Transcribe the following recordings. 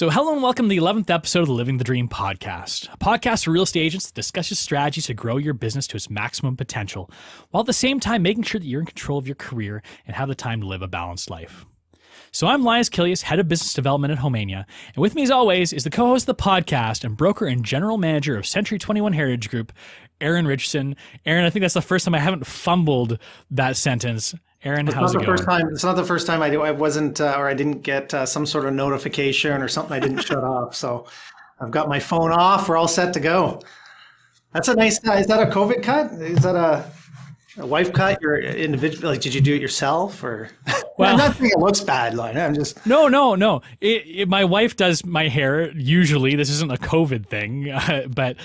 So hello and welcome to the 11th episode of the Living the Dream podcast, a podcast for real estate agents that discusses strategies to grow your business to its maximum potential, while at the same time making sure that you're in control of your career and have the time to live a balanced life. So I'm Linus Kilius, Head of Business Development at Homania, and with me as always is the co-host of the podcast and broker and general manager of Century 21 Heritage Group, Aaron Richardson. Aaron, I think that's the first time I haven't fumbled that sentence. Aaron, how's it going? It's not the first time I wasn't, or I didn't get some sort of notification or something I didn't shut off. So I've got my phone off. We're all set to go. That's a nice, is that a COVID cut? Is that a wife cut? You're individual, like, did you do it yourself or? Well, I'm not saying it looks bad, Line. I'm just. No. My wife does my hair usually. This isn't a COVID thing, but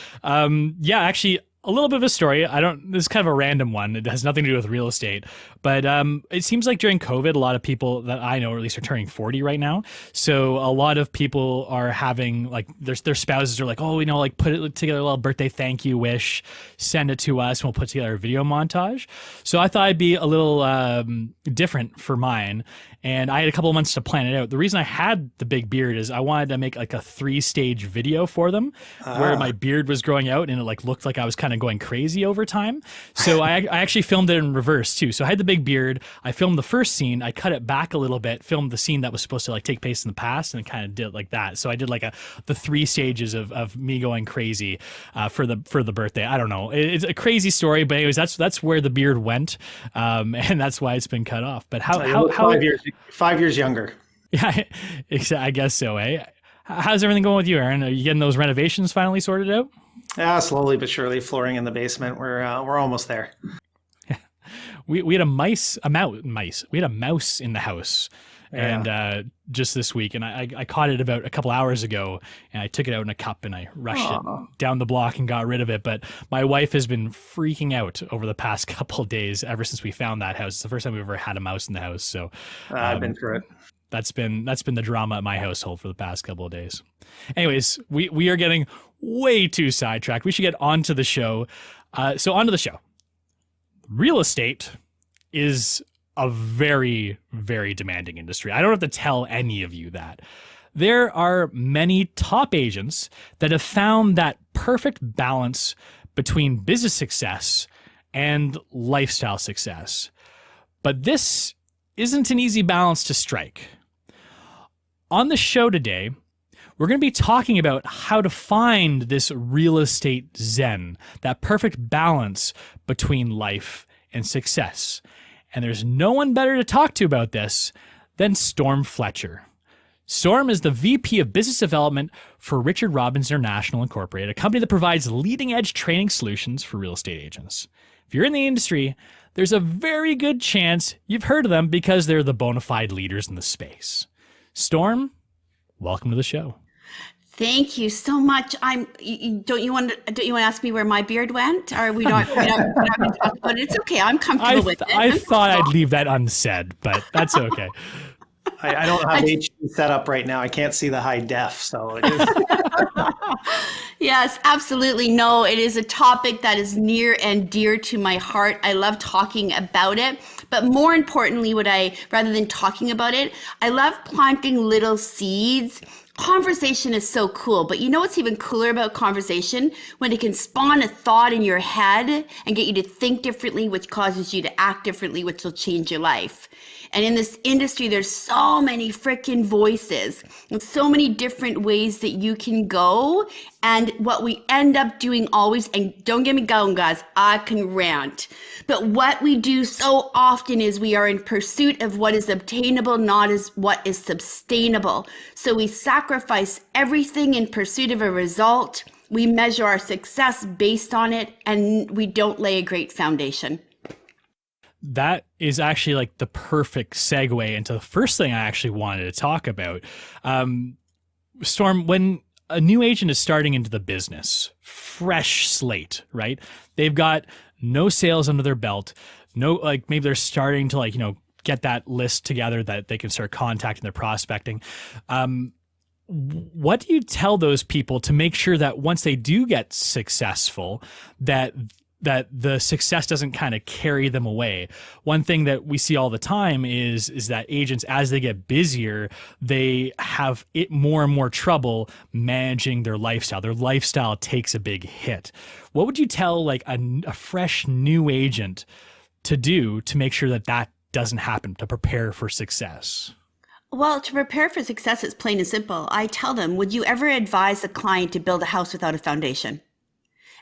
yeah, actually. A little bit of a story. This is kind of a random one. It has nothing to do with real estate, but it seems like during COVID, a lot of people that I know, or at least are turning 40 right now. So a lot of people are having like their spouses are like, oh, like put it together a little birthday thank you wish, send it to us, and we'll put together a video montage. So I thought I'd be a little different for mine. And I had a couple of months to plan it out. The reason I had the big beard is I wanted to make like a 3-stage video for them where my beard was growing out and it like looked like I was kind of going crazy over time. So I actually filmed it in reverse too. So I had the big beard. I filmed the first scene. I cut it back a little bit, filmed the scene that was supposed to like take place in the past and kind of did it like that. So I did like the 3 stages of me going crazy for the birthday. I don't know. It's a crazy story, but anyways, that's where the beard went. And that's why it's been cut off. But how 5 years younger. Yeah, I guess so, eh? How's everything going with you, Aaron? Are you getting those renovations finally sorted out? Yeah, slowly but surely. Flooring in the basement. We're almost there. We had a mouse. We had a mouse in the house, and just this week, and I caught it about a couple hours ago, and I took it out in a cup and I rushed it down the block and got rid of it. But my wife has been freaking out over the past couple of days ever since we found that house. It's the first time we've ever had a mouse in the house. So I've been through it. That's been the drama at my household for the past couple of days. Anyways, we are getting way too sidetracked. We should get onto the show. So onto the show. Real estate is a very, very demanding industry. I don't have to tell any of you that. There are many top agents that have found that perfect balance between business success and lifestyle success. But this isn't an easy balance to strike. On the show today, we're going to be talking about how to find this real estate zen, that perfect balance between life and success. And there's no one better to talk to about this than Storm Fletcher. Storm is the VP of Business Development for Richard Robbins International Inc, a company that provides leading-edge training solutions for real estate agents. If you're in the industry, there's a very good chance you've heard of them because they're the bona fide leaders in the space. Storm, welcome to the show. Thank you so much. Don't you want to ask me where my beard went? Or we not going to talk about it? It's okay. I'm comfortable with it. I thought I'd leave that unsaid, but that's okay. I don't have HD set up right now. I can't see the high def, so it is. Yes, absolutely. No, it is a topic that is near and dear to my heart. I love talking about it. But more importantly, rather than talking about it, I love planting little seeds. Conversation is so cool, but you know what's even cooler about conversation? When it can spawn a thought in your head and get you to think differently, which causes you to act differently, which will change your life. And in this industry, there's so many freaking voices and so many different ways that you can go. And what we end up doing always, and don't get me going, guys, I can rant. But what we do so often is we are in pursuit of what is obtainable, not as what is sustainable. So we sacrifice everything in pursuit of a result. We measure our success based on it, and we don't lay a great foundation. That is actually like the perfect segue into the first thing I actually wanted to talk about. Storm, when a new agent is starting into the business, fresh slate, right? They've got no sales under their belt, maybe they're starting to get that list together that they can start contacting their prospecting. What do you tell those people to make sure that once they do get successful, that that the success doesn't kind of carry them away. One thing that we see all the time is that agents, as they get busier, they have it more and more trouble managing their lifestyle. Their lifestyle takes a big hit. What would you tell like a fresh new agent to do to make sure that that doesn't happen, to prepare for success? Well, to prepare for success, it's plain and simple. I tell them, would you ever advise a client to build a house without a foundation?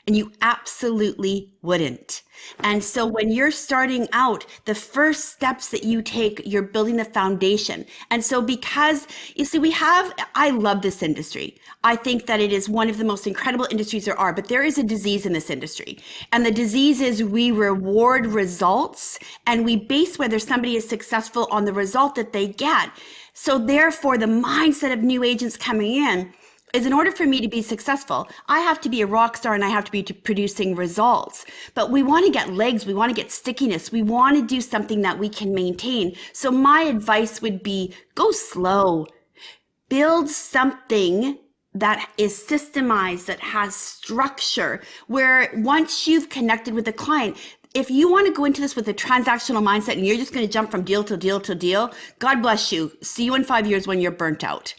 And you absolutely wouldn't. And so when you're starting out, the first steps that you take, you're building the foundation. And so because, you see, I love this industry. I think that it is one of the most incredible industries there are, but there is a disease in this industry. And the disease is we reward results and we base whether somebody is successful on the result that they get. So therefore, the mindset of new agents coming in is in order for me to be successful, I have to be a rock star and I have to be producing results. But we want to get legs, we want to get stickiness, we want to do something that we can maintain. So my advice would be go slow. Build something that is systemized, that has structure, where once you've connected with the client, if you want to go into this with a transactional mindset and you're just going to jump from deal to deal to deal, God bless you. See you in 5 years when you're burnt out.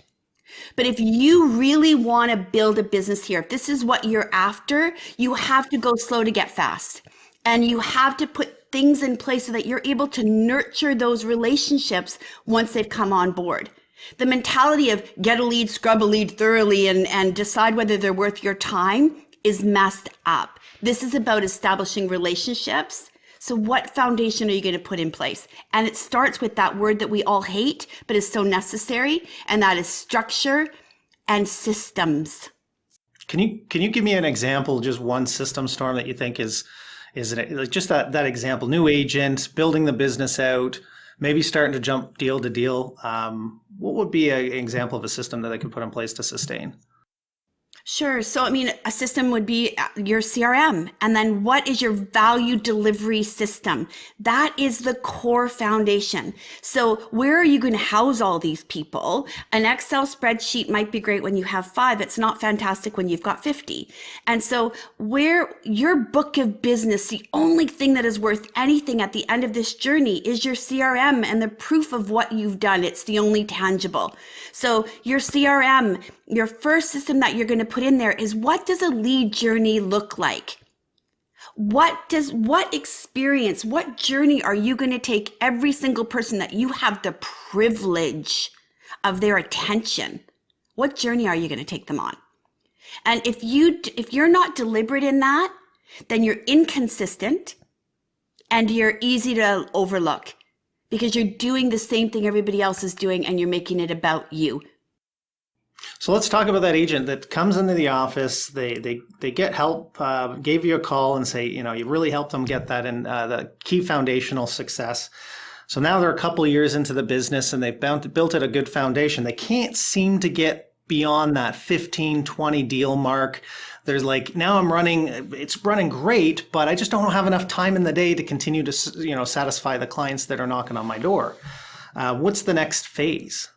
But if you really want to build a business here, if this is what you're after, you have to go slow to get fast. And you have to put things in place so that you're able to nurture those relationships once they've come on board. The mentality of get a lead, scrub a lead thoroughly, and decide whether they're worth your time is messed up. This is about establishing relationships. So what foundation are you going to put in place? And it starts with that word that we all hate, but is so necessary, and that is structure and systems. Can you give me an example, just one system, Storm, that you think is it like just that example? New agent building the business out, maybe starting to jump deal to deal. What would be an example of a system that they could put in place to sustain? Sure. So, I mean, a system would be your CRM. And then what is your value delivery system? That is the core foundation. So where are you going to house all these people? An Excel spreadsheet might be great when you have 5. It's not fantastic when you've got 50. And so where your book of business, the only thing that is worth anything at the end of this journey is your CRM and the proof of what you've done. It's the only tangible. So your CRM, your first system that you're going to put in there is, what does a lead journey look like? What experience, what journey are you going to take every single person that you have the privilege of their attention? What journey are you going to take them on? And if you're not deliberate in that, then you're inconsistent and you're easy to overlook because you're doing the same thing everybody else is doing and you're making it about you. So let's talk about that agent that comes into the office. They get help, gave you a call and say, you really helped them get that and the key foundational success. So now they're a couple of years into the business and they've built it a good foundation. They can't seem to get beyond that 15, 20 deal mark. There's like, now it's running great, but I just don't have enough time in the day to continue to, satisfy the clients that are knocking on my door. What's the next phase?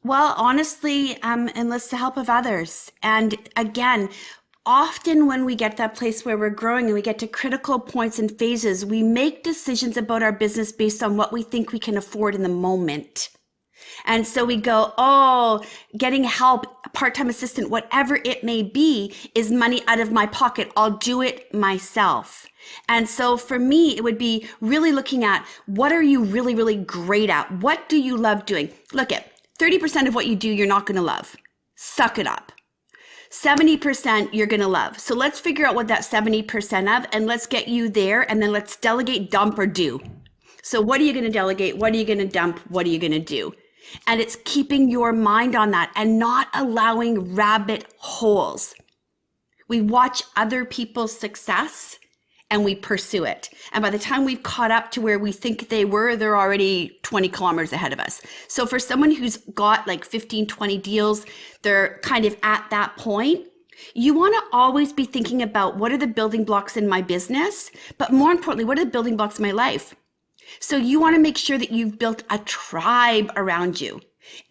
Well, honestly, enlist the help of others. And again, often when we get that place where we're growing and we get to critical points and phases, we make decisions about our business based on what we think we can afford in the moment. And so we go, getting help, part-time assistant, whatever it may be, is money out of my pocket. I'll do it myself. And so for me, it would be really looking at, what are you really, really great at? What do you love doing? Look at 30% of what you do, you're not going to love. Suck it up. 70% you're going to love. So let's figure out what that 70% of, and let's get you there. And then let's delegate, dump, or do. So what are you going to delegate? What are you going to dump? What are you going to do? And it's keeping your mind on that and not allowing rabbit holes. We watch other people's success and we pursue it. And by the time we've caught up to where we think they were, they're already 20 kilometers ahead of us. So for someone who's got like 15, 20 deals, they're kind of at that point. You want to always be thinking about, what are the building blocks in my business? But more importantly, what are the building blocks in my life? So you want to make sure that you've built a tribe around you.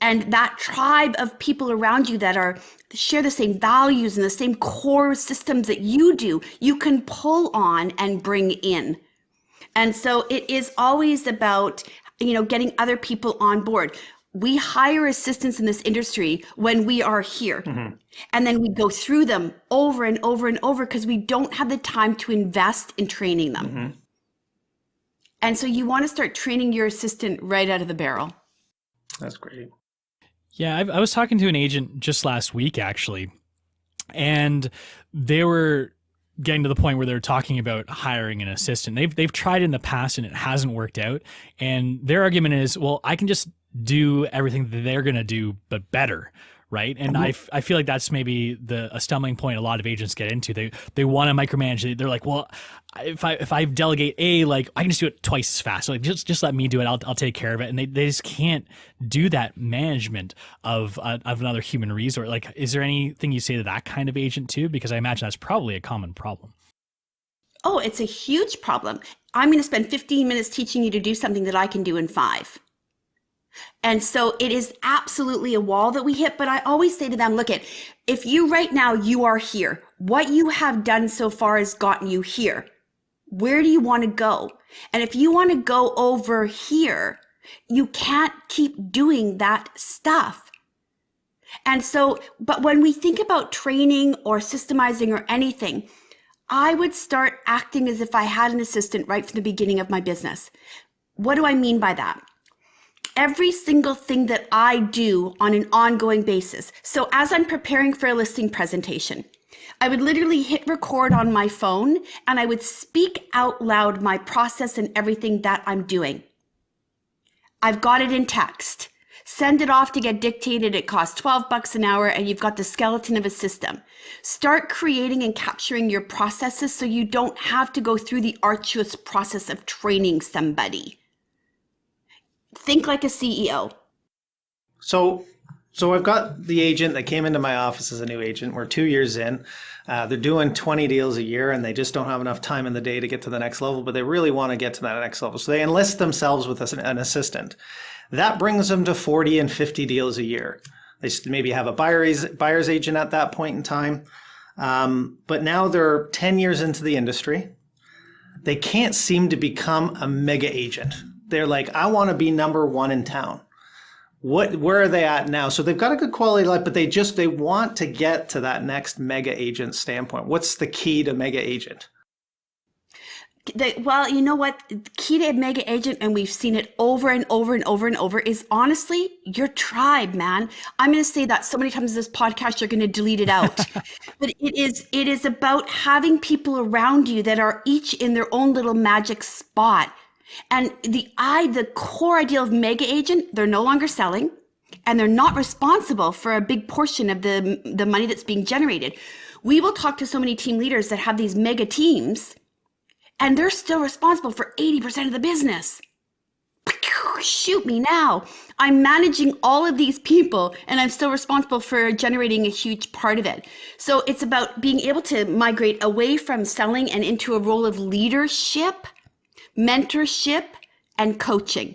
And that tribe of people around you that share the same values and the same core systems that you do, you can pull on and bring in. And so it is always about, getting other people on board. We hire assistants in this industry when we are here. Mm-hmm. And then we go through them over and over and over because we don't have the time to invest in training them. Mm-hmm. And so you want to start training your assistant right out of the barrel. That's great. Yeah, I was talking to an agent just last week, actually, and they were getting to the point where they're talking about hiring an assistant. They've tried in the past and it hasn't worked out. And their argument is, well, I can just do everything that they're going to do, but better. Right. And I feel like that's maybe a stumbling point a lot of agents get into. They want to micromanage. They're like, well, if I delegate I can just do it twice as fast. So like just let me do it. I'll take care of it. And they just can't do that management of another human resource. Like, is there anything you say to that kind of agent too? Because I imagine that's probably a common problem. Oh, it's a huge problem. I'm going to spend 15 minutes teaching you to do something that I can do in 5. And so it is absolutely a wall that we hit. But I always say to them, look, if you right now, you are here, what you have done so far has gotten you here. Where do you want to go? And if you want to go over here, you can't keep doing that stuff. And so, but when we think about training or systemizing or anything, I would start acting as if I had an assistant right from the beginning of my business. What do I mean by that? Every single thing that I do on an ongoing basis. So as I'm preparing for a listing presentation, I would literally hit record on my phone and I would speak out loud my process and everything that I'm doing. I've got it in text. Send it off to get dictated. It costs $12 an hour and you've got the skeleton of a system. Start creating and capturing your processes so you don't have to go through the arduous process of training somebody. Think like a CEO. So I've got the agent that came into my office as a new agent. We're 2 years in. They're doing 20 deals a year and they just don't have enough time in the day to get to the next level, but they really want to get to that next level. So they enlist themselves with an assistant. That brings them to 40 and 50 deals a year. They maybe have a buyer's agent at that point in time. But now they're 10 years into the industry. They can't seem to become a mega agent. They're like, I want to be number one in town. Where are they at now? So they've got a good quality of life, but they want to get to that next mega agent standpoint. What's the key to mega agent? Well, you know what? The key to a mega agent, and we've seen it over and over and over and over, is honestly your tribe, man. I'm going to say that so many times in this podcast, you're going to delete it out. But it is about having people around you that are each in their own little magic spot. And the core ideal of mega agent, they're no longer selling and they're not responsible for a big portion of the money that's being generated. We will talk to so many team leaders that have these mega teams and they're still responsible for 80% of the business. Shoot me now. I'm managing all of these people and I'm still responsible for generating a huge part of it. So it's about being able to migrate away from selling and into a role of leadership, mentorship, and coaching.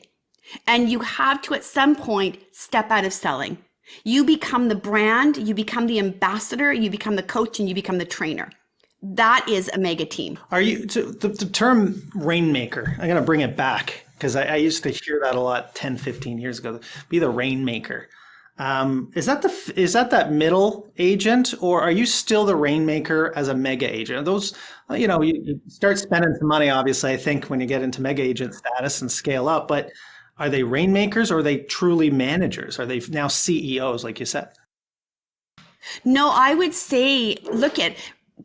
And you have to, at some point, step out of selling. You become the brand, you become the ambassador, you become the coach, and you become the trainer. That is a mega team. Are you, so the term rainmaker, I'm going to bring it back because I used to hear that a lot 10, 15 years ago. Be the rainmaker. Is that middle agent, or are you still the rainmaker as a mega agent? Are those, you start spending some money, obviously, I think, when you get into mega agent status and scale up, but are they rainmakers or are they truly managers? Are they now CEOs, like you said? No, I would say,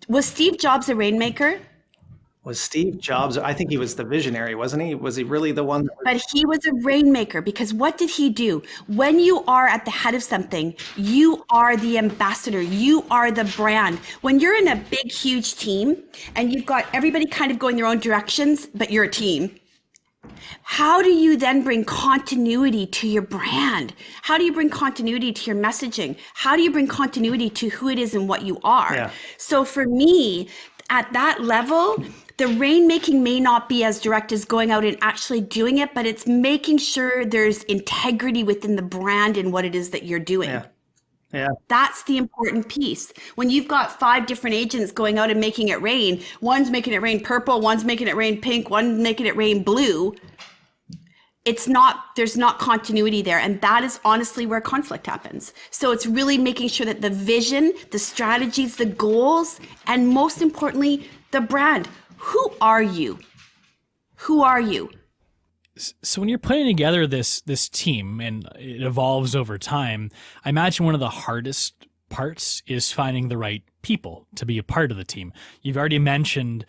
was Steve Jobs a rainmaker? Was Steve Jobs, I think he was the visionary, wasn't he? Was he really the one? But he was a rainmaker because what did he do? When you are at the head of something, you are the ambassador, you are the brand. When you're in a big, huge team and you've got everybody kind of going their own directions, but you're a team, how do you then bring continuity to your brand? How do you bring continuity to your messaging? How do you bring continuity to who it is and what you are? Yeah. So for me, at that level, the rainmaking may not be as direct as going out and actually doing it, but it's making sure there's integrity within the brand and what it is that you're doing. Yeah. That's the important piece. When you've got 5 different agents going out and making it rain, one's making it rain purple, one's making it rain pink, one's making it rain blue, there's not continuity there. And that is honestly where conflict happens. So it's really making sure that the vision, the strategies, the goals, and most importantly, the brand. Who are you? Who are you? So when you're putting together this team and it evolves over time, I imagine one of the hardest parts is finding the right people to be a part of the team. You've already mentioned,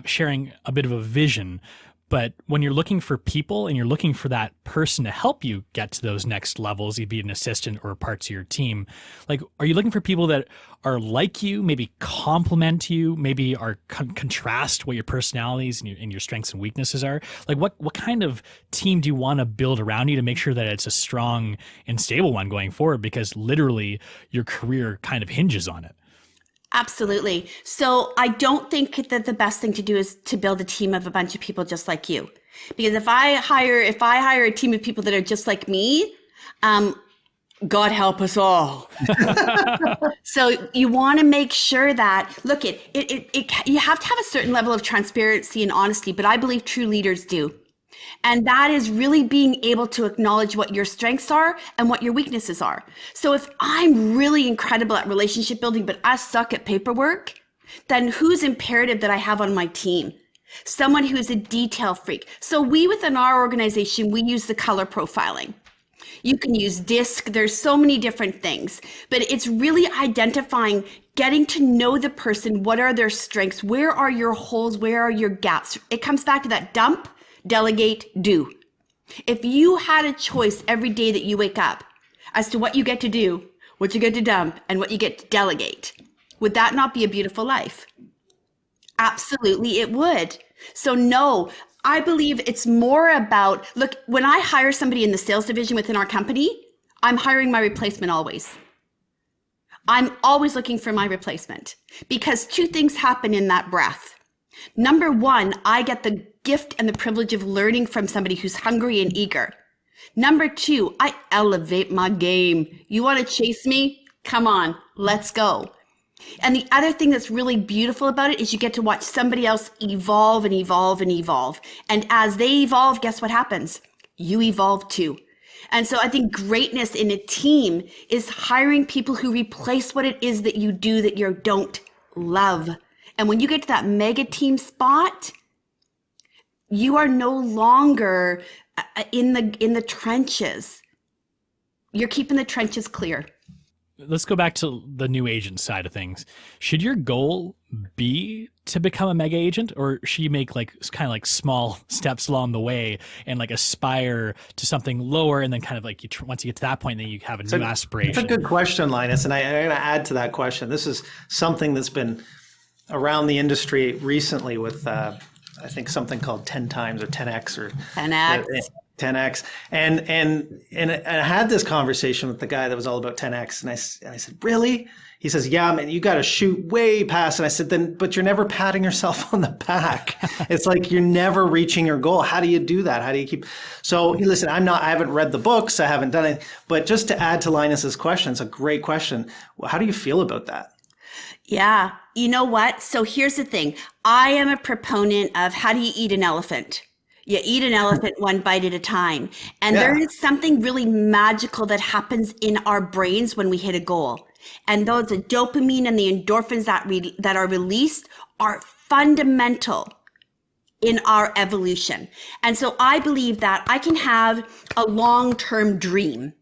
sharing a bit of a vision, but when you're looking for people and you're looking for that person to help you get to those next levels, you'd be an assistant or parts of your team. Like, are you looking for people that are like you, maybe complement you, maybe are contrast what your personalities and your strengths and weaknesses are? Like, what kind of team do you want to build around you to make sure that it's a strong and stable one going forward? Because literally your career kind of hinges on it. Absolutely. So I don't think that the best thing to do is to build a team of a bunch of people just like you. Because if I hire a team of people that are just like me, God help us all. So you want to make sure that, look, you have to have a certain level of transparency and honesty, but I believe true leaders do. And that is really being able to acknowledge what your strengths are and what your weaknesses are. So if I'm really incredible at relationship building, but I suck at paperwork, then who's imperative that I have on my team? Someone who is a detail freak. So within our organization, we use the color profiling. You can use DISC. There's so many different things, but it's really identifying, getting to know the person. What are their strengths? Where are your holes? Where are your gaps? It comes back to that dump, delegate, do. If you had a choice every day that you wake up as to what you get to do, what you get to dump, and what you get to delegate, would that not be a beautiful life? Absolutely, it would. So no, I believe it's more about, look, when I hire somebody in the sales division within our company, I'm hiring my replacement always. I'm always looking for my replacement because 2 things happen in that breath. Number 1, I get the gift and the privilege of learning from somebody who's hungry and eager. Number 2, I elevate my game. You want to chase me? Come on, let's go. And the other thing that's really beautiful about it is you get to watch somebody else evolve and evolve and evolve. And as they evolve, guess what happens? You evolve too. And so I think greatness in a team is hiring people who replace what it is that you do that you don't love. And when you get to that mega team spot, you are no longer in the trenches. You're keeping the trenches clear. Let's go back to the new agent side of things. Should your goal be to become a mega agent, or should you make kind of like small steps along the way and like aspire to something lower, and then kind of like once you get to that point, then you have a new aspiration? It's a good question, Linus, and I'm going to add to that question. This is something that's been around the industry recently with I think something called 10 times or 10x or 10x. 10x, and I had this conversation with the guy that was all about 10x, and I said, really? He says, yeah, man, you got to shoot way past. And I said, then, but you're never patting yourself on the back. It's like you're never reaching your goal. How do you do that? How do you keep? So listen, I haven't read the books, I haven't done it, but just to add to Linus's question, it's a great question. Well, how do you feel about that? Yeah, you know what? So here's the thing. I am a proponent of how do you eat an elephant? You eat an elephant one bite at a time. And there is something really magical that happens in our brains when we hit a goal. And those the dopamine and the endorphins that are released are fundamental in our evolution. And so I believe that I can have a long-term dream.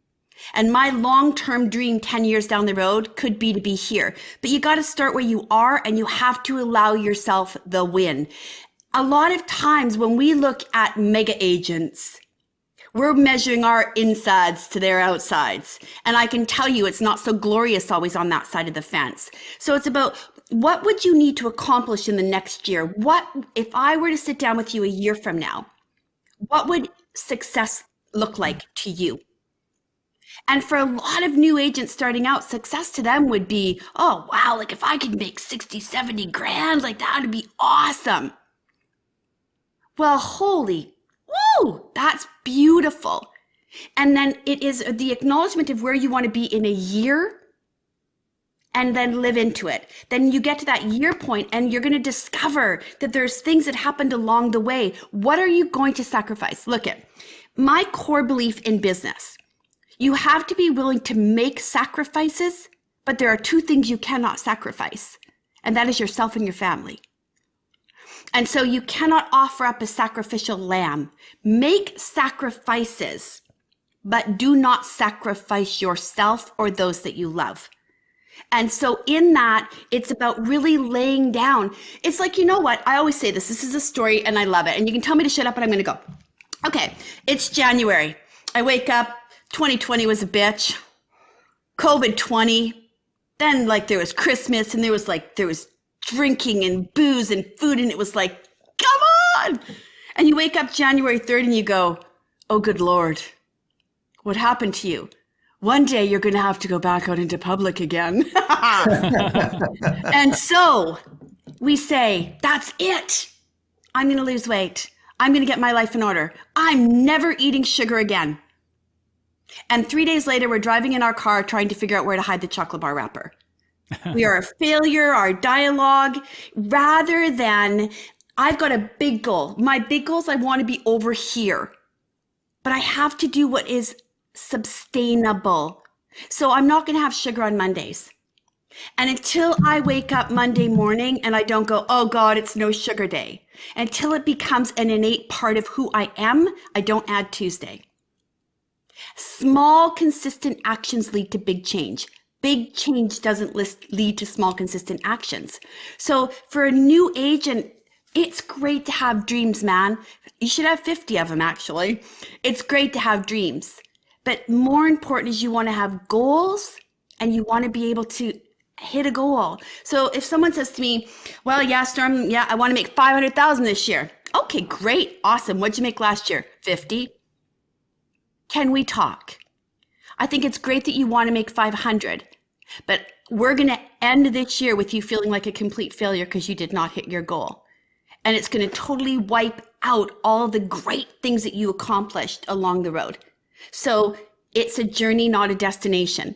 And my long-term dream 10 years down the road could be to be here. But you got to start where you are, and you have to allow yourself the win. A lot of times when we look at mega agents, we're measuring our insides to their outsides. And I can tell you it's not so glorious always on that side of the fence. So it's about what would you need to accomplish in the next year? What if I were to sit down with you a year from now? What would success look like to you? And for a lot of new agents starting out, success to them would be, oh, wow, like if I could make 60, 70 grand, like that would be awesome. Well, holy, woo, that's beautiful. And then it is the acknowledgement of where you want to be in a year, and then live into it. Then you get to that year point and you're going to discover that there's things that happened along the way. What are you going to sacrifice? Look at my core belief in business. You have to be willing to make sacrifices, but there are two things you cannot sacrifice, and that is yourself and your family. And so you cannot offer up a sacrificial lamb. Make sacrifices, but do not sacrifice yourself or those that you love. And so in that, it's about really laying down. It's like, you know what? I always say this. This is a story and I love it. And you can tell me to shut up and I'm going to go. Okay, it's January. I wake up. 2020 was a bitch. COVID 20. Then like there was Christmas and there was drinking and booze and food. And it was like, come on. And you wake up January 3rd and you go, oh, good Lord, what happened to you? One day you're going to have to go back out into public again. And so we say, that's it. I'm going to lose weight. I'm going to get my life in order. I'm never eating sugar again. And 3 days later, we're driving in our car trying to figure out where to hide the chocolate bar wrapper. We are a failure, our dialogue, rather than I've got a big goal. My big goal is I want to be over here, but I have to do what is sustainable. So I'm not going to have sugar on Mondays. And until I wake up Monday morning and I don't go, oh God, it's no sugar day, until it becomes an innate part of who I am, I don't add Tuesday. Small, consistent actions lead to big change. Big change doesn't lead to small, consistent actions. So for a new agent, it's great to have dreams, man. You should have 50 of them, actually. It's great to have dreams. But more important is you want to have goals and you want to be able to hit a goal. So if someone says to me, well, yeah, Storm, yeah, I want to make 500,000 this year. Okay, great. Awesome. What'd you make last year? 50. Can we talk? I think it's great that you want to make 500, but we're going to end this year with you feeling like a complete failure because you did not hit your goal. And it's going to totally wipe out all the great things that you accomplished along the road. So it's a journey, not a destination.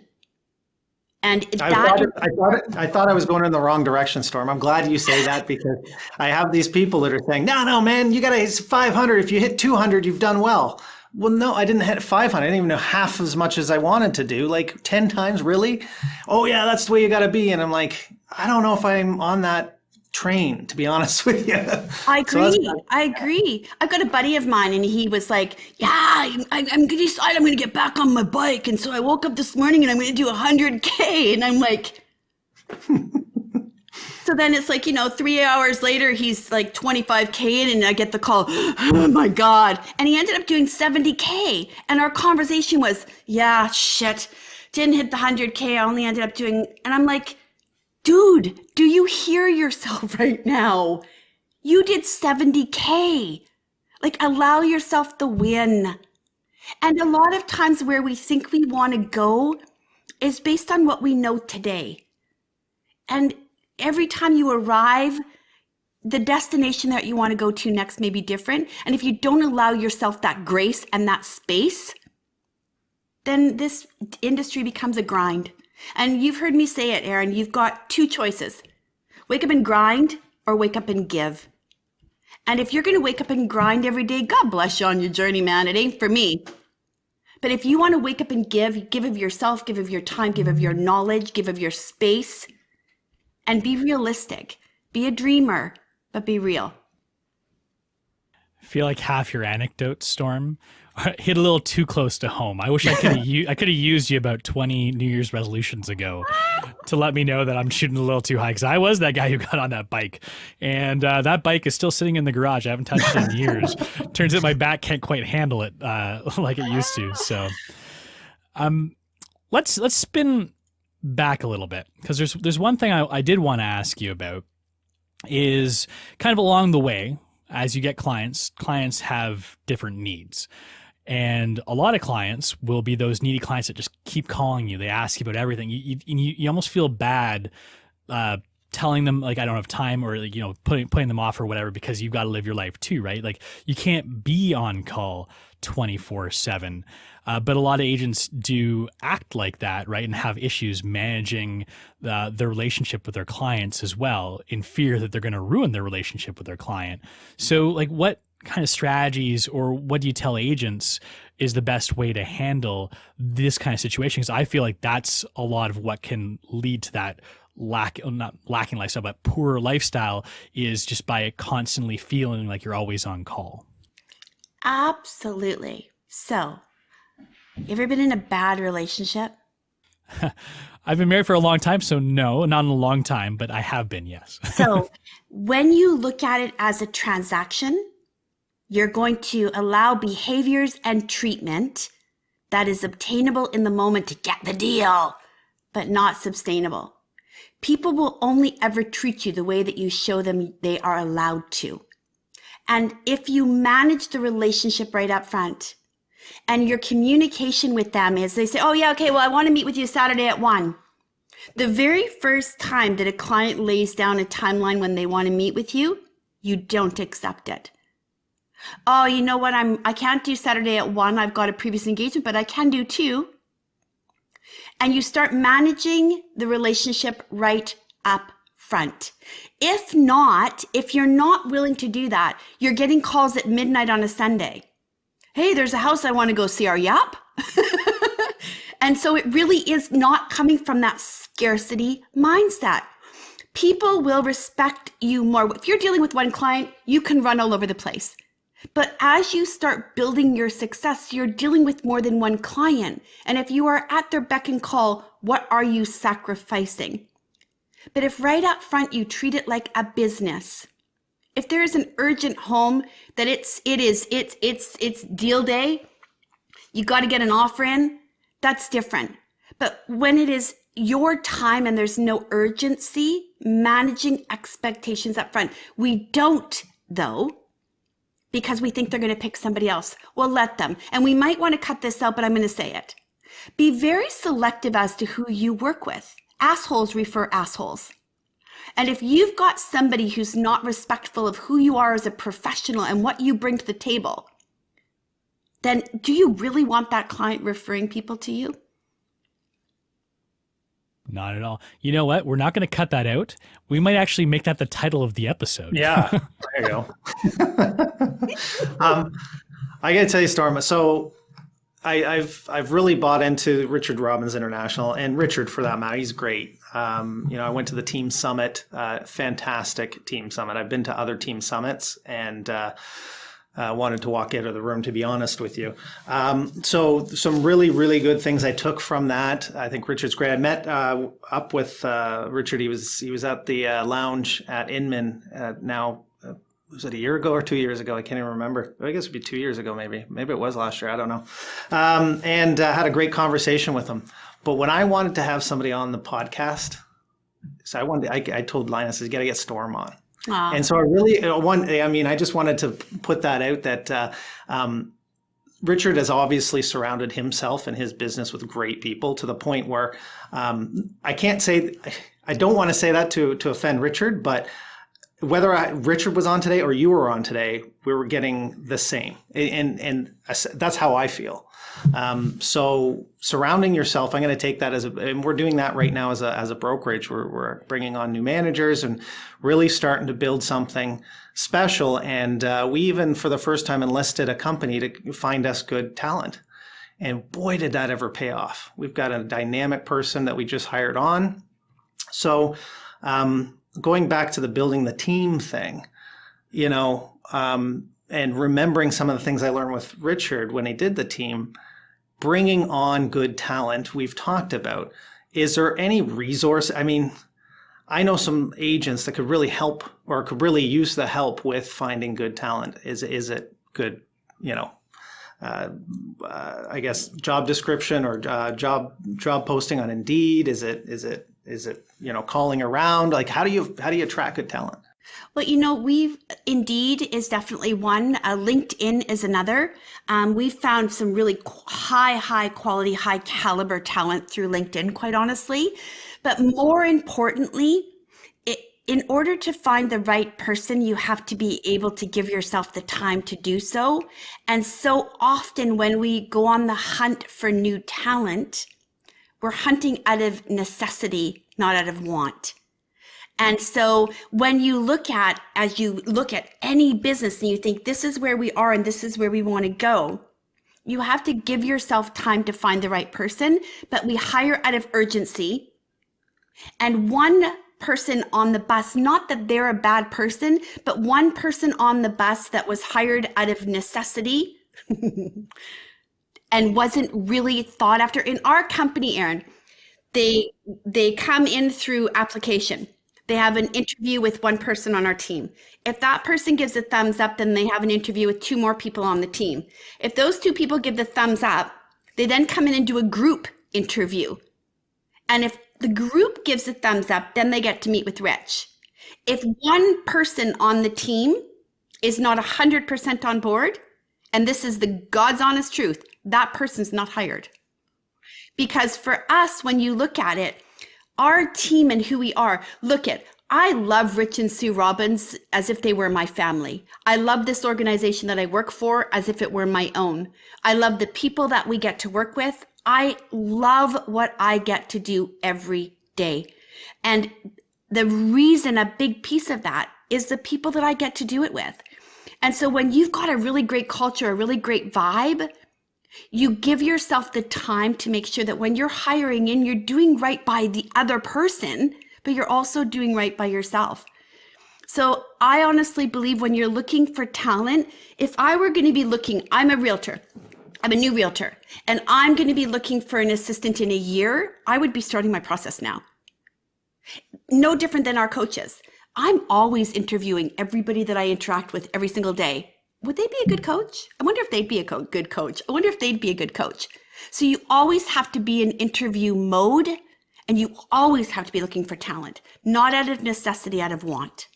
And I thought I was going in the wrong direction, Storm. I'm glad you say that because I have these people that are saying, no, man, you got to hit 500. If you hit 200, you've done well. Well, no, I didn't hit 500. I didn't even know half as much as I wanted to do, like 10 times, really? Oh, yeah, that's the way you got to be. And I'm like, I don't know if I'm on that train, to be honest with you. I agree. I've got a buddy of mine and he was like, yeah, I'm going to decide I'm going to get back on my bike. And so I woke up this morning and I'm going to do 100K. And I'm like, so then it's like, 3 hours later, he's like 25K in and I get the call, oh my God. And he ended up doing 70K. And our conversation was, yeah, shit, didn't hit the 100K. I only ended up doing, and I'm like, dude, do you hear yourself right now? You did 70K. Like, allow yourself the win. And a lot of times where we think we want to go is based on what we know today. And every time you arrive, the destination that you want to go to next may be different. And if you don't allow yourself that grace and that space, then this industry becomes a grind. And you've heard me say it, Aaron, you've got two choices. Wake up and grind or wake up and give. And if you're going to wake up and grind every day, God bless you on your journey, man. It ain't for me. But if you want to wake up and give of yourself, give of your time, give of your knowledge, give of your space, and be realistic. Be a dreamer, but be real. I feel like half your anecdotes, Storm, hit a little too close to home. I wish I could have used you about 20 New Year's resolutions ago to let me know that I'm shooting a little too high, because I was that guy who got on that bike, and that bike is still sitting in the garage. I haven't touched it in years. Turns out my back can't quite handle it like it used to. So, let's spin back a little bit, because there's one thing I did want to ask you about, is kind of along the way as you get clients have different needs. And a lot of clients will be those needy clients that just keep calling you. They ask you about everything. You almost feel bad telling them like I don't have time, or like, putting them off or whatever, because you've got to live your life too, right? Like you can't be on call 24/7. But a lot of agents do act like that, right? And have issues managing their relationship with their clients as well, in fear that they're going to ruin their relationship with their client. So like what kind of strategies, or what do you tell agents is the best way to handle this kind of situation? Because I feel like that's a lot of what can lead to that not lacking lifestyle, but poor lifestyle, is just by constantly feeling like you're always on call. Absolutely. So, you ever been in a bad relationship? I've been married for a long time, so no, not in a long time, but I have been, yes. So, when you look at it as a transaction, you're going to allow behaviors and treatment that is obtainable in the moment to get the deal, but not sustainable. People will only ever treat you the way that you show them they are allowed to. And if you manage the relationship right up front, and your communication with them is they say, oh yeah, okay, well, I want to meet with you Saturday at 1. The very first time that a client lays down a timeline when they want to meet with you, you don't accept it. Oh, you know what? I can't do Saturday at 1. I've got a previous engagement, but I can do 2. And you start managing the relationship right up front. If you're not willing to do that, you're getting calls at midnight on a Sunday. Hey, there's a house I want to go see. Are you up? And so it really is not coming from that scarcity mindset. People will respect you more. If you're dealing with one client, you can run all over the place. But as you start building your success, you're dealing with more than one client. And if you are at their beck and call, what are you sacrificing? But if right up front you treat it like a business, if there is an urgent home that it's deal day, you got to get an offer in, that's different. But when it is your time and there's no urgency, managing expectations up front, we don't though, because we think they're going to pick somebody else. Well, let them. And we might want to cut this out, but I'm going to say it. Be very selective as to who you work with. Assholes refer assholes. And if you've got somebody who's not respectful of who you are as a professional and what you bring to the table, then do you really want that client referring people to you? Not at all. You know what? We're not going to cut that out. We might actually make that the title of the episode. Yeah, there you go. I got to tell you, Storm. So I've really bought into Richard Robbins International, and Richard, for that matter, he's great. I went to the team summit, fantastic team summit. I've been to other team summits, and wanted to walk out of the room, to be honest with you. So some really, really good things I took from that. I think Richard's great. I met up with Richard. He was at the lounge at Inman now. Was it a year ago or 2 years ago? I can't even remember. I guess it'd be 2 years ago, maybe. Maybe it was last year. I don't know. And had a great conversation with him. But when I wanted to have somebody on the podcast, so I told Linus, you got to get Storm on. Aww. And so I just wanted to put that out that Richard has obviously surrounded himself and his business with great people, to the point where I don't want to say that to offend Richard, but whether Richard was on today or you were on today, we were getting the same. And that's how I feel. So surrounding yourself, I'm going to take that and we're doing that right now as a brokerage. We're bringing on new managers and really starting to build something special. And we even, for the first time, enlisted a company to find us good talent. And boy, did that ever pay off. We've got a dynamic person that we just hired on. So, going back to the building the team thing, and remembering some of the things I learned with Richard when he did the team, bringing on good talent we've talked about. Is there any resource? I mean, I know some agents that could really help or could really use the help with finding good talent. Is it good, I guess job description or job posting on Indeed? Is it calling around? Like, how do you attract good talent? Well, Indeed is definitely one. LinkedIn is another. We've found some really high quality, high caliber talent through LinkedIn, quite honestly. But more importantly, in order to find the right person, you have to be able to give yourself the time to do so. And so often when we go on the hunt for new talent, we're hunting out of necessity, not out of want. And so when you look at, as you look at any business and you think this is where we are and this is where we want to go, you have to give yourself time to find the right person, but we hire out of urgency. And one person on the bus, not that they're a bad person, but one person on the bus that was hired out of necessity and wasn't really thought after. In our company, Aaron, they come in through application. They have an interview with one person on our team. If that person gives a thumbs up, then they have an interview with 2 more people on the team. If those 2 people give the thumbs up, they then come in and do a group interview. And if the group gives a thumbs up, then they get to meet with Rich. If one person on the team is not 100% on board, and this is the God's honest truth, that person's not hired. Because for us, when you look at it, our team and who we are, I love Rich and Sue Robbins as if they were my family. I love this organization that I work for as if it were my own. I love the people that we get to work with. I love what I get to do every day. And the reason, a big piece of that, is the people that I get to do it with. And so when you've got a really great culture, a really great vibe, you give yourself the time to make sure that when you're hiring in, you're doing right by the other person, but you're also doing right by yourself. So I honestly believe when you're looking for talent, if I were going to be looking, I'm a realtor, I'm a new realtor, and I'm going to be looking for an assistant in a year, I would be starting my process now. No different than our coaches. I'm always interviewing everybody that I interact with every single day. Would they be a good coach? I wonder if they'd be a good coach. I wonder if they'd be a good coach. So you always have to be in interview mode, and you always have to be looking for talent, not out of necessity, out of want.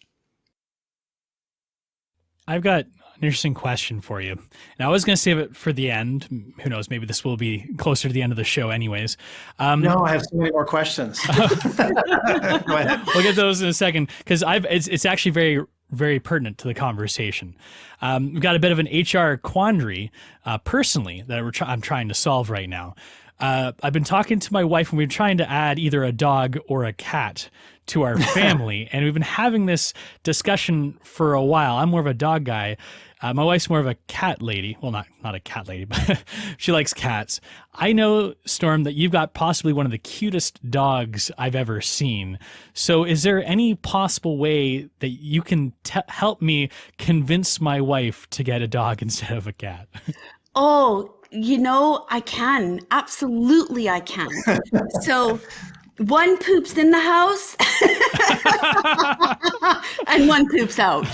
I've got an interesting question for you. Now, I was going to save it for the end. Who knows? Maybe this will be closer to the end of the show anyways. No, I have so many more questions. Go ahead. We'll get those in a second, because it's actually very, very pertinent to the conversation. We've got a bit of an HR quandary personally that I'm trying to solve right now. I've been talking to my wife, and we've been trying to add either a dog or a cat to our family, and we've been having this discussion for a while. I'm more of a dog guy. My wife's more of a cat lady. Well, not a cat lady, but she likes cats. I know, Storm, that you've got possibly one of the cutest dogs I've ever seen. So is there any possible way that you can help me convince my wife to get a dog instead of a cat? Oh, I can. Absolutely, I can. So one poops in the house and one poops out.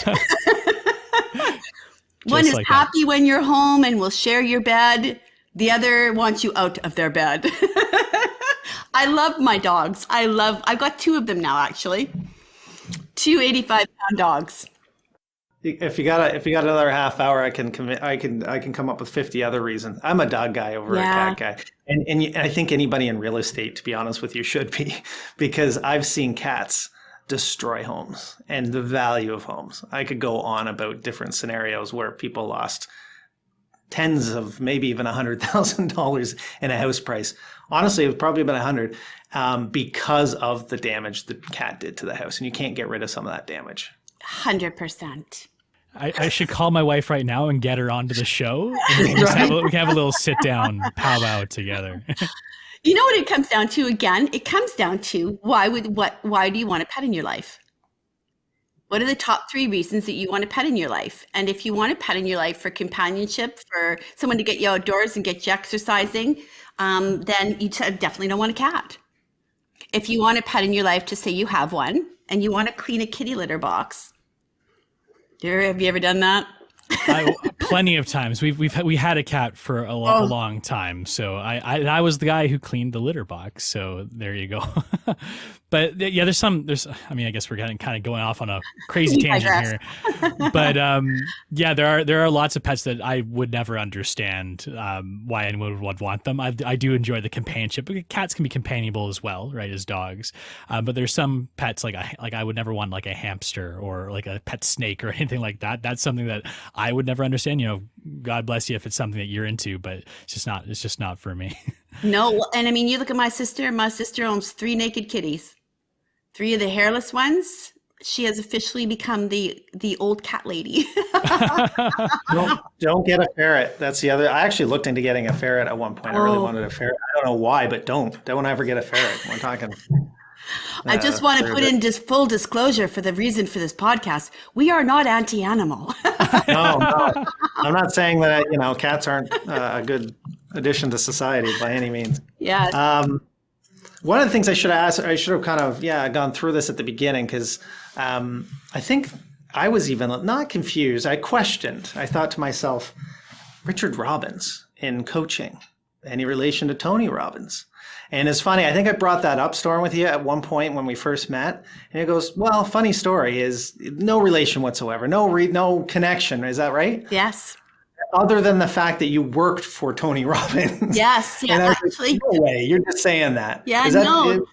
One is like happy when you're home and will share your bed. The other wants you out of their bed. I love my dogs. I've got 2 of them now, actually. 2 85-pound dogs. If you got another half hour, I can come up with 50 other reasons. I'm a dog guy over a cat guy, and I think anybody in real estate, to be honest with you, should be, because I've seen cats destroy homes and the value of homes. I could go on about different scenarios where people lost tens of, maybe even $100,000 in a house price. Honestly, it was probably about 100 because of the damage the cat did to the house, and you can't get rid of some of that damage. 100%. I should call my wife right now and get her onto the show. And we can have a little sit down powwow together. You know what it comes down to again? It comes down to why do you want a pet in your life? What are the top 3 reasons that you want a pet in your life? And if you want a pet in your life for companionship, for someone to get you outdoors and get you exercising, then you definitely don't want a cat. If you want a pet in your life to say you have one and you want to clean a kitty litter box, have you ever done that? Plenty of times. We had a cat for a long time, so I was the guy who cleaned the litter box. So there you go. But yeah, I mean, I guess we're getting kind of going off on a crazy tangent here. But yeah, there are lots of pets that I would never understand why anyone would want them. I do enjoy the companionship. Cats can be companionable as well, right, as dogs. But there's some pets like I would never want like a hamster or like a pet snake or anything like that. That's something that I would never understand. You know, God bless you if it's something that you're into, but it's just not for me. No, and I mean, you look at my sister. My sister owns 3 naked kitties. 3 of the hairless ones. She has officially become the old cat lady. Don't get a ferret. That's the other. I actually looked into getting a ferret at one point. I really wanted a ferret. I don't know why, but don't ever get a ferret. We're talking. I just want to put in just full disclosure for the reason for this podcast. We are not anti-animal. No, I'm not saying that, you know, cats aren't a good addition to society by any means. Yeah. One of the things I should have kind of, gone through this at the beginning, because I think I was even not confused. I questioned. I thought to myself, Richard Robbins in coaching, any relation to Tony Robbins? And it's funny, I think I brought that up, Storm, with you at one point when we first met. And it goes, well, funny story is no relation whatsoever, no connection. Is that right? Yes. Other than the fact that you worked for Tony Robbins. Yes, yeah, and I was actually. like, no way, you're just saying that. Yeah, no.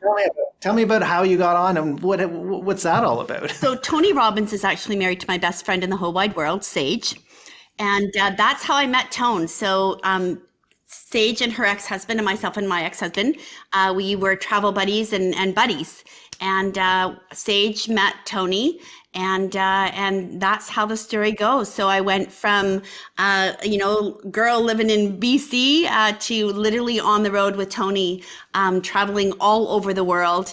Tell me about how you got on and what's that all about? So Tony Robbins is actually married to my best friend in the whole wide world, Sage. And that's how I met Tone. So Sage and her ex-husband and myself and my ex-husband, we were travel buddies and buddies. And Sage met Tony, and that's how the story goes. So I went from, girl living in BC to literally on the road with Tony, traveling all over the world.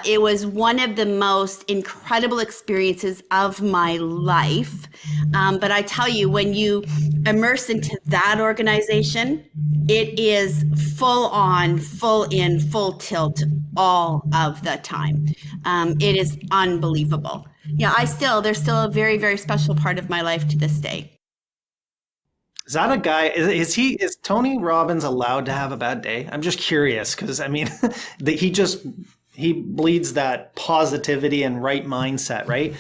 It was one of the most incredible experiences of my life. But I tell you, when you immerse into that organization, it is full on, full in, full tilt all of the time. It is unbelievable. Yeah, they're still a very, very special part of my life to this day. Is that a guy? Is Tony Robbins allowed to have a bad day? I'm just curious because I mean, he bleeds that positivity and right mindset, right?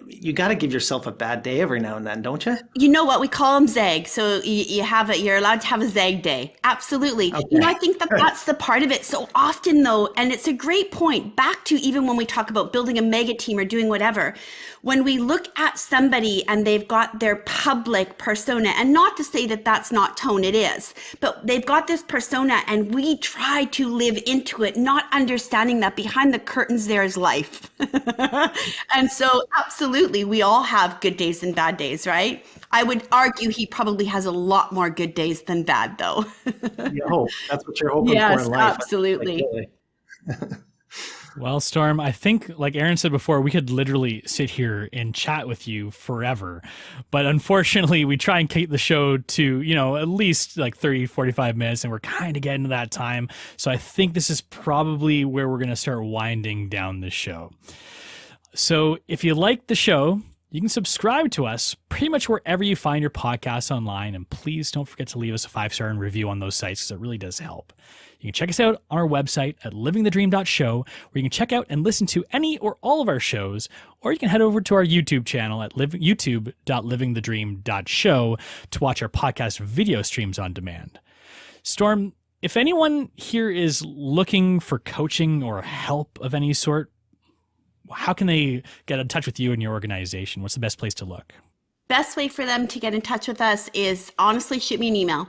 You got to give yourself a bad day every now and then, don't you? You know what? We call them zag. So you're allowed to have a zag day. Absolutely. Okay. You know, I think that's the part of it. So often though, and it's a great point, back to even when we talk about building a mega team or doing whatever, when we look at somebody and they've got their public persona, and not to say that that's not Tone, it is, but they've got this persona and we try to live into it, not understanding that behind the curtains there is life. And so absolutely, we all have good days and bad days, right? I would argue he probably has a lot more good days than bad, though. You hope. That's what you're hoping for in life. Yes, absolutely. Well, Storm, I think, like Aaron said before, we could literally sit here and chat with you forever. But unfortunately, we try and keep the show to, at least like 30, 45 minutes, and we're kind of getting to that time. So I think this is probably where we're going to start winding down the show. So if you like the show, you can subscribe to us pretty much wherever you find your podcasts online. And please don't forget to leave us a 5-star and review on those sites because it really does help. You can check us out on our website at livingthedream.show, where you can check out and listen to any or all of our shows, or you can head over to our YouTube channel at youtube.livingthedream.show to watch our podcast video streams on demand. Storm, if anyone here is looking for coaching or help of any sort, how can they get in touch with you and your organization? What's the best place to look? Best way for them to get in touch with us is honestly shoot me an email.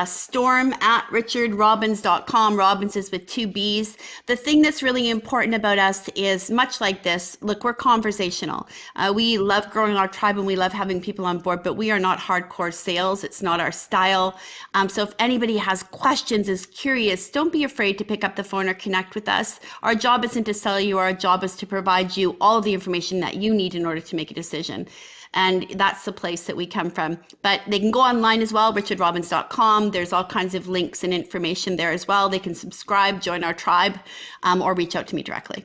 Storm@richardrobbins.com. Robbins is with 2 B's. The thing that's really important about us is much like this. Look, we're conversational. We love growing our tribe and we love having people on board, but we are not hardcore sales. It's not our style. So if anybody has questions, is curious, don't be afraid to pick up the phone or connect with us. Our job isn't to sell you. Our job is to provide you all of the information that you need in order to make a decision. And that's the place that we come from. But they can go online as well, richardrobbins.com. There's all kinds of links and information there as well. They can subscribe, join our tribe, or reach out to me directly.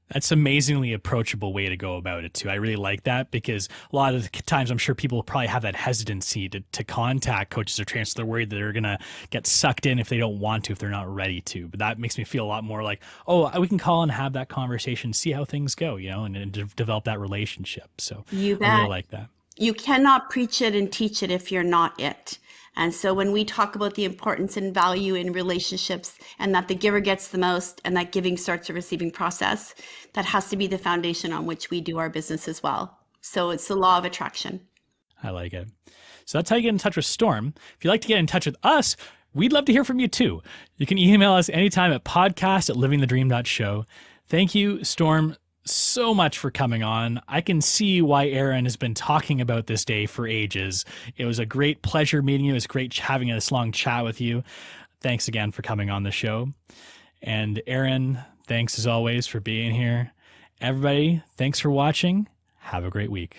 That's amazingly approachable way to go about it too. I really like that because a lot of the times I'm sure people probably have that hesitancy to contact coaches or trainers. So they're worried that they're going to get sucked in if they don't want to, if they're not ready to. But that makes me feel a lot more like, oh, we can call and have that conversation, see how things go, and develop that relationship. So You I bet. really like that. You cannot preach it and teach it if you're not it. And so when we talk about the importance and value in relationships and that the giver gets the most and that giving starts a receiving process, that has to be the foundation on which we do our business as well. So it's the law of attraction. I like it. So that's how you get in touch with Storm. If you'd like to get in touch with us, we'd love to hear from you too. You can email us anytime at podcast@livingthedream.show. Thank you, Storm, so much for coming on. I can see why Aaron has been talking about this day for ages. It was a great pleasure meeting you. It was great having this long chat with you. Thanks again for coming on the show. And Aaron, thanks as always for being here. Everybody, thanks for watching. Have a great week.